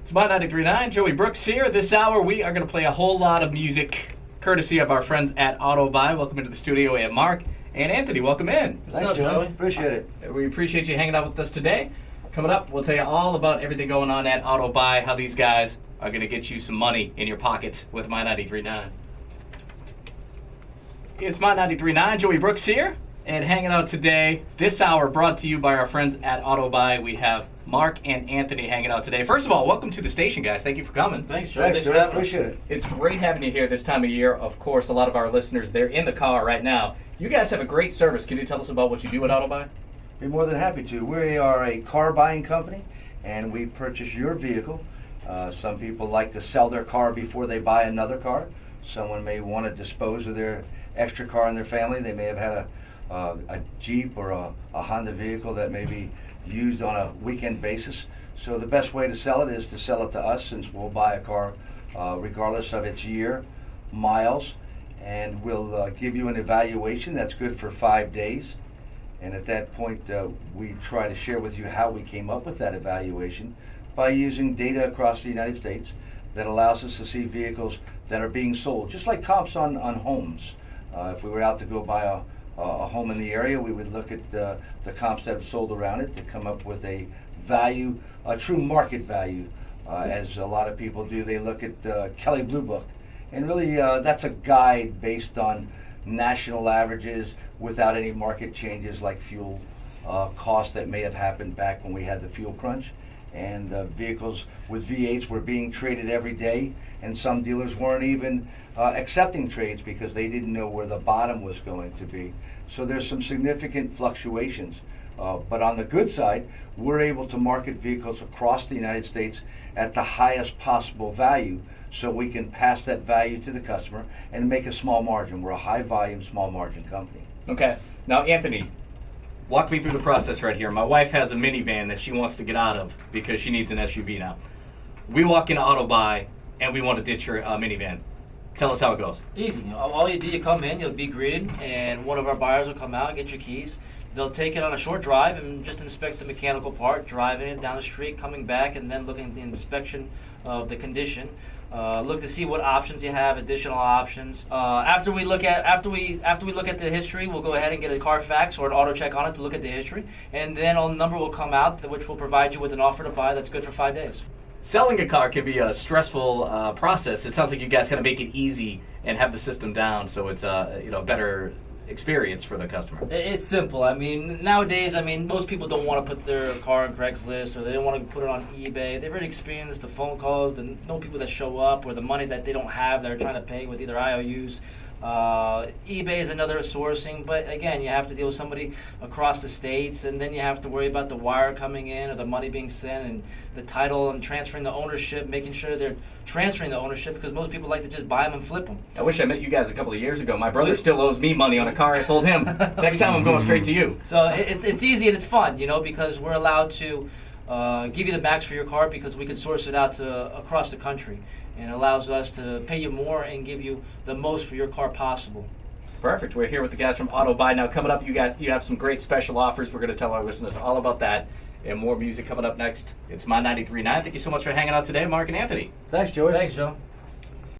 It's my 93.9, Joey Brooks here. This hour we are going to play a whole lot of music, courtesy of our friends at Autobuy. Welcome into the studio. We have Mark and Anthony. Welcome in. Thanks, Joey. Appreciate it. We appreciate you hanging out with us today. Coming up, we'll tell you all about everything going on at Autobuy, how these guys are going to get you some money in your pocket with my 93.9. It's my 93.9, Joey Brooks here, and hanging out today. This hour brought to you by our friends at Autobuy. We have Mark and Anthony hanging out today. First of all, welcome to the station, guys. Thank you for coming. Thanks, Joey. Thanks, Joey. Appreciate it. It's great having you here this time of year. Of course, a lot of our listeners, they're in the car right now. You guys have a great service. Can you tell us about what you do at Autobuy? Be more than happy to. We are a car buying company, and we purchase your vehicle. Some people like to sell their car before they buy another car. Someone may want to dispose of their extra car in their family. They may have had a Jeep or a Honda vehicle that may be used on a weekend basis. So the best way to sell it is to sell it to us, since we'll buy a car regardless of its year, miles, and we'll give you an evaluation that's good for 5 days. And at that point, we try to share with you how we came up with that evaluation by using data across the United States that allows us to see vehicles that are being sold, just like comps on homes. If we were out to go buy a home in the area, we would look at the comps that have sold around it to come up with a value, a true market value. As a lot of people do, they look at Kelley Blue Book. And really, that's a guide based on national averages without any market changes like fuel costs that may have happened back when we had the fuel crunch. And vehicles with V8s were being traded every day, and some dealers weren't even accepting trades because they didn't know where the bottom was going to be. So there's some significant fluctuations. But on the good side, we're able to market vehicles across the United States at the highest possible value, so we can pass that value to the customer and make a small margin. We're a high volume, small margin company. Okay. Now, Anthony, walk me through the process right here. My wife has a minivan that she wants to get out of because she needs an SUV now. We walk into Autobuy and we want to ditch her minivan. Tell us how it goes. Easy. All you do, you come in, you'll be greeted, and one of our buyers will come out and get your keys. They'll take it on a short drive and just inspect the mechanical part, driving it down the street, coming back, and then looking at the inspection of the condition. Look to see what options you have, additional options. After we look at the history, we'll go ahead and get a Carfax or an auto check on it to look at the history, and then a number will come out which will provide you with an offer to buy that's good for 5 days. Selling a car can be a stressful process. It sounds like you guys kind of make it easy and have the system down, so it's a better experience for the customer. It's simple. I mean, nowadays, most people don't want to put their car on Craigslist, or they don't want to put it on eBay. They've already experienced the phone calls, the no people that show up, or the money that they don't have that are trying to pay with either IOUs. eBay is another sourcing, but again, you have to deal with somebody across the states, and then you have to worry about the wire coming in or the money being sent and the title and transferring the ownership, making sure they're transferring the ownership, because most people like to just buy them and flip them. I wish I met you guys a couple of years ago. My brother still owes me money on a car I sold him. Next time I'm going straight to you. So it's easy and it's fun, because we're allowed to give you the max for your car, because we can source it out to across the country. And it allows us to pay you more and give you the most for your car possible. Perfect. We're here with the guys from Autobuy. Now, coming up, you have some great special offers. We're going to tell our listeners all about that and more music coming up next. It's my 93.9. Thank you so much for hanging out today, Mark and Anthony. Thanks, Joey. Thanks, Joe.